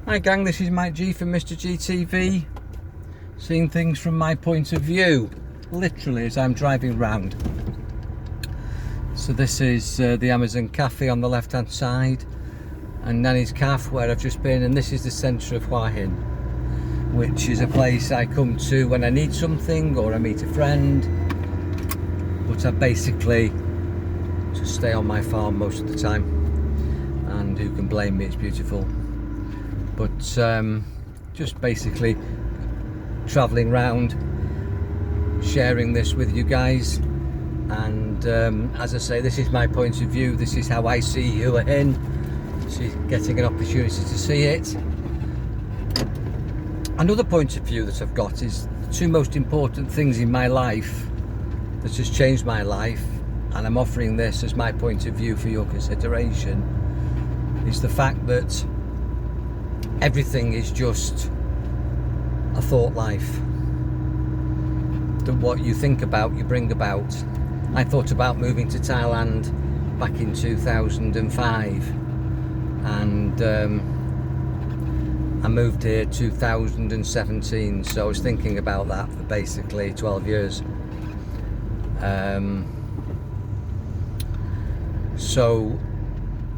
Hi gang, this is Mike G from Mr. GTV, seeing things from my point of view, literally as I'm driving round. So this is the Amazon Cafe on the left hand side, and Nanny's Cafe where I've just been, and this is the centre of Hua Hin, which is a place I come to when I need something or I meet a friend, but I basically just stay on my farm most of the time, and who can blame me, it's beautiful. But just basically travelling round, sharing this with you guys, and as I say, this is my point of view, this is how I see Hua Hin, she's getting an opportunity to see it. Another point of view that I've got is the two most important things in my life that has changed my life, and I'm offering this as my point of view for your consideration, is the fact that everything is just a thought life. That what you think about, you bring about. I thought about moving to Thailand back in 2005, and I moved here 2017, so I was thinking about that for basically 12 years. So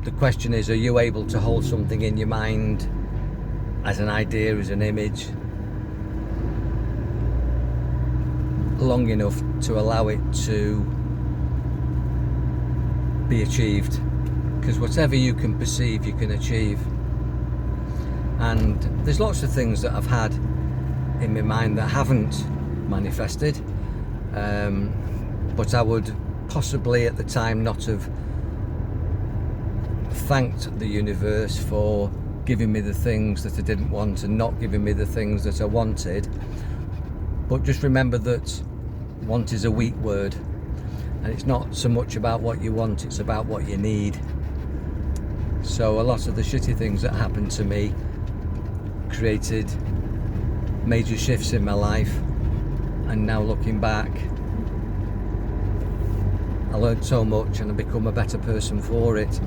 the question is, are you able to hold something in your mind as an idea, as an image, long enough to allow it to be achieved? Because whatever you can perceive, you can achieve. And there's lots of things that I've had in my mind that haven't manifested, but I would possibly at the time not have thanked the universe for giving me the things that I didn't want and not giving me the things that I wanted. But just remember that want is a weak word, and it's not so much about what you want, it's about what you need. So a lot of the shitty things that happened to me created major shifts in my life, and now looking back, I learned so much and I've become a better person for it.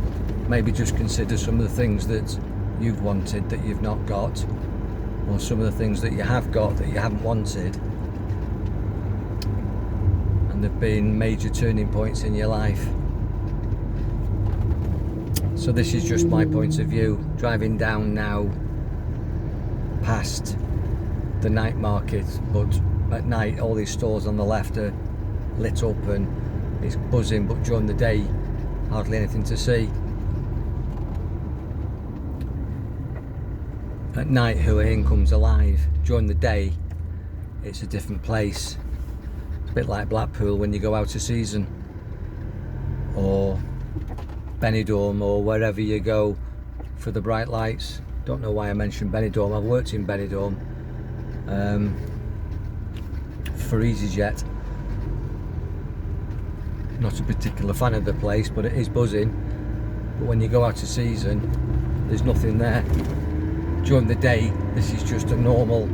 Maybe just consider some of the things that you've wanted that you've not got, or some of the things that you have got that you haven't wanted, and there've been major turning points in your life. So this is just my point of view, driving down now past the night market, but at night all these stores on the left are lit up and it's buzzing, but during the day hardly anything to see. At night Hua Hin comes alive. During the day it's a different place. It's a bit like Blackpool when you go out of season, or Benidorm, or wherever you go for the bright lights. Don't know why I mentioned Benidorm. I've worked in Benidorm for EasyJet. Not a particular fan of the place, but it is buzzing. But when you go out of season, there's nothing there. During the day, this is just a normal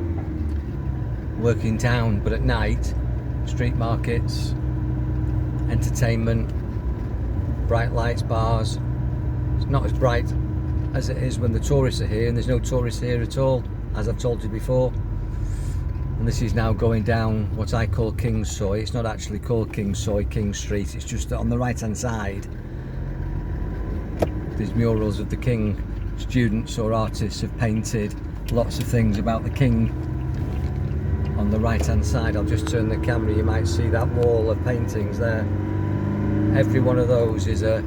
working town, but at night, street markets, entertainment, bright lights, bars. It's not as bright as it is when the tourists are here, and there's no tourists here at all, as I've told you before. And this is now going down what I call King's Soy. It's not actually called King's Soy, King Street. It's just that on the right hand side there's murals of the King. Students or artists have painted lots of things about the King on the right hand side. I'll just turn the camera, you might see that wall of paintings there. Every one of those is a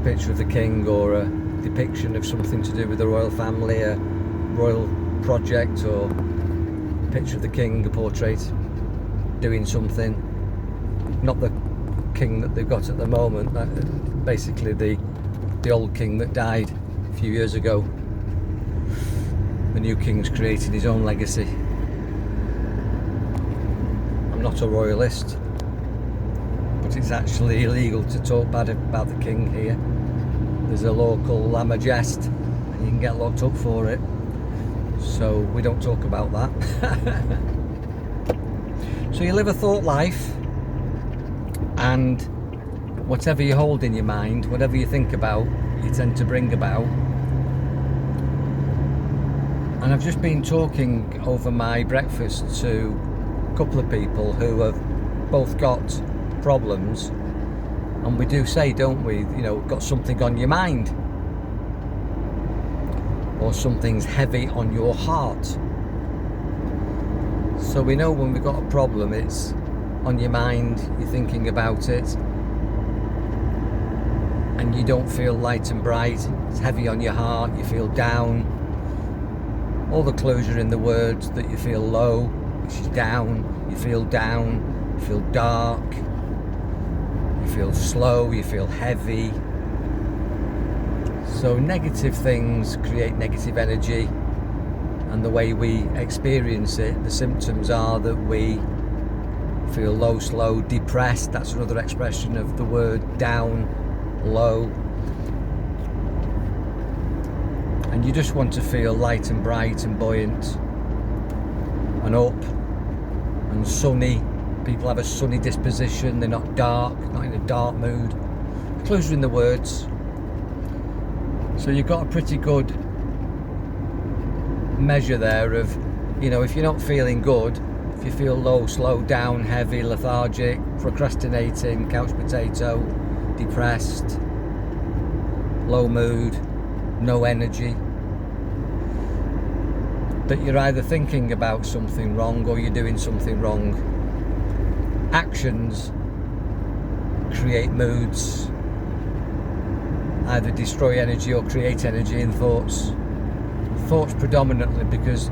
picture of the King, or a depiction of something to do with the royal family, a royal project, or a picture of the King, a portrait doing something. Not the King that they've got at the moment, basically the old King that died a few years ago. The new King's created his own legacy. I'm not a royalist, but it's actually illegal to talk bad about the King here. There's a law called La Majeste, and you can get locked up for it, so we don't talk about that. So you live a thought life, and whatever you hold in your mind, whatever you think about, you tend to bring about. And I've just been talking over my breakfast to a couple of people who have both got problems, and we do say, don't we, got something on your mind, or something's heavy on your heart. So we know when we've got a problem, it's on your mind, you're thinking about it, and you don't feel light and bright. It's heavy on your heart, you feel down. All the clues are in the words that you feel low, which is down, you feel dark, you feel slow, you feel heavy. So negative things create negative energy, and the way we experience it, the symptoms are that we feel low, slow, depressed. That's another expression of the word down, low. And you just want to feel light and bright and buoyant and up and sunny. People have a sunny disposition, they're not dark, not in a dark mood. The clues are in the words. So you've got a pretty good measure there of, if you're not feeling good, if you feel low, slow, down, heavy, lethargic, procrastinating, couch potato, depressed, low mood, no energy, that you're either thinking about something wrong or you're doing something wrong. Actions create moods, either destroy energy or create energy in thoughts. Thoughts predominantly, because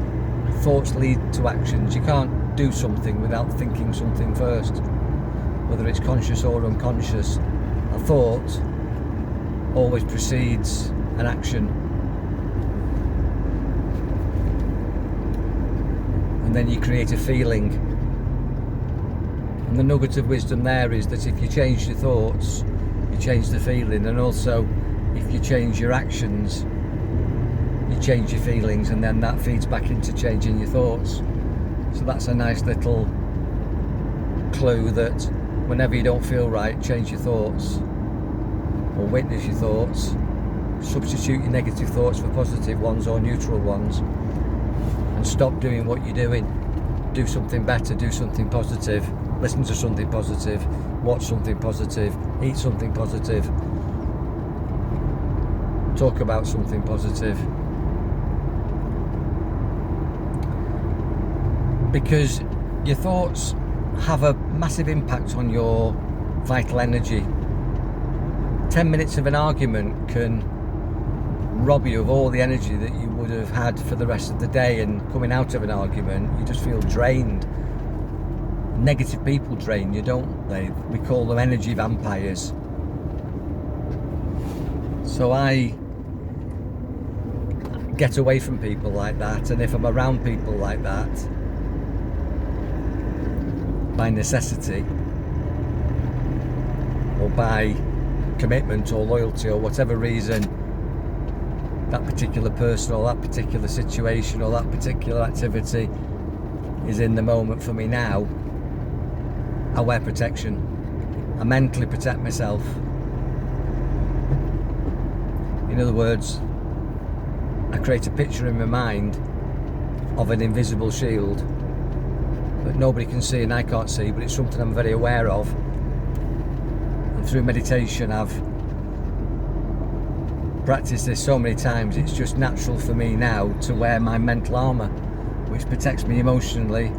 thoughts lead to actions. You can't do something without thinking something first, whether it's conscious or unconscious. A thought always precedes an action, and then you create a feeling. And the nugget of wisdom there is that if you change your thoughts, you change the feeling, and also if you change your actions, you change your feelings, and then that feeds back into changing your thoughts. So that's a nice little clue that whenever you don't feel right, change your thoughts, or witness your thoughts. Substitute your negative thoughts for positive ones or neutral ones, and stop doing what you're doing. Do something better, do something positive, listen to something positive, watch something positive, eat something positive, talk about something positive. Because your thoughts have a massive impact on your vital energy. 10 minutes of an argument can rob you of all the energy that you would have had for the rest of the day, and coming out of an argument you just feel drained. Negative people drain you, don't they? We call them energy vampires. So I get away from people like that, and if I'm around people like that, by necessity or by commitment or loyalty or whatever reason, that particular person or that particular situation or that particular activity is in the moment for me now, I wear protection. I mentally protect myself. In other words, I create a picture in my mind of an invisible shield that nobody can see and I can't see, but it's something I'm very aware of. And through meditation I've practiced this so many times, it's just natural for me now to wear my mental armour, which protects me emotionally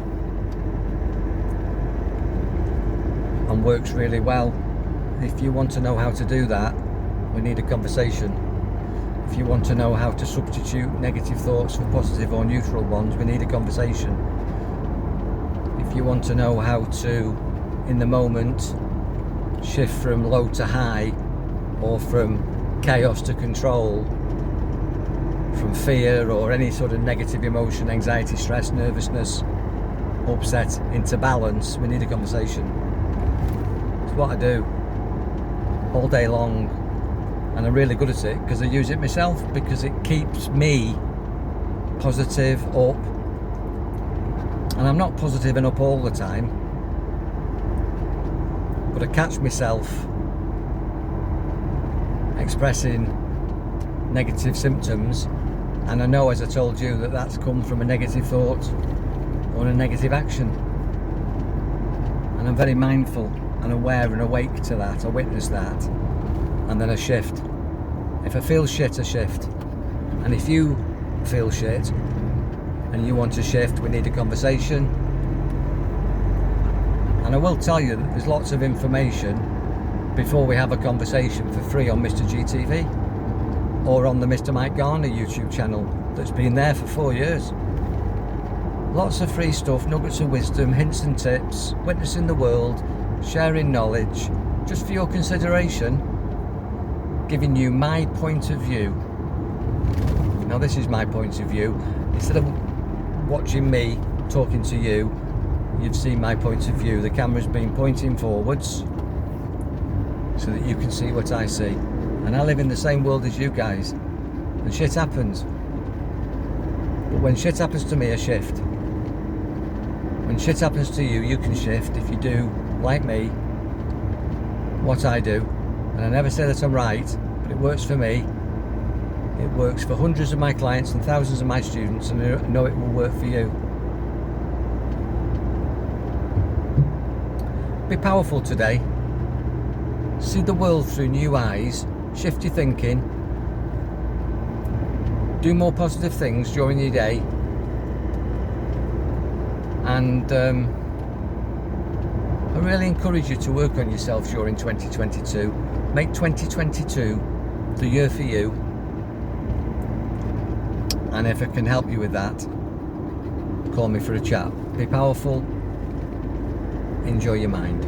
and works really well. If you want to know how to do that, we need a conversation. If you want to know how to substitute negative thoughts for positive or neutral ones, we need a conversation. If you want to know how to, in the moment, shift from low to high, or from chaos to control, from fear or any sort of negative emotion, anxiety, stress, nervousness, upset, into balance, we need a conversation. It's what I do all day long, and I'm really good at it because I use it myself, because it keeps me positive, up. And I'm not positive and up all the time, but I catch myself expressing negative symptoms, and I know, as I told you, that that's come from a negative thought or a negative action, and I'm very mindful and aware and awake to that. I witness that, and then I shift. If I feel shit, I shift. And if you feel shit and you want to shift, we need a conversation. And I will tell you that there's lots of information before we have a conversation for free on Mr. GTV or on the Mr. Mike Garner YouTube channel that's been there for 4 years. Lots of free stuff, nuggets of wisdom, hints and tips, witnessing the world, sharing knowledge, just for your consideration, giving you my point of view. Now this is my point of view. Instead of watching me talking to you, you've seen my point of view. The camera's been pointing forwards so that you can see what I see. And I live in the same world as you guys. And shit happens. But when shit happens to me, I shift. When shit happens to you, you can shift if you do, like me, what I do. And I never say that I'm right, but it works for me. It works for hundreds of my clients and thousands of my students, and I know it will work for you. Be powerful today. See the world through new eyes. Shift your thinking. Do more positive things during your day. And I really encourage you to work on yourself during 2022. Make 2022 the year for you. And if I can help you with that, call me for a chat. Be powerful. Enjoy your mind.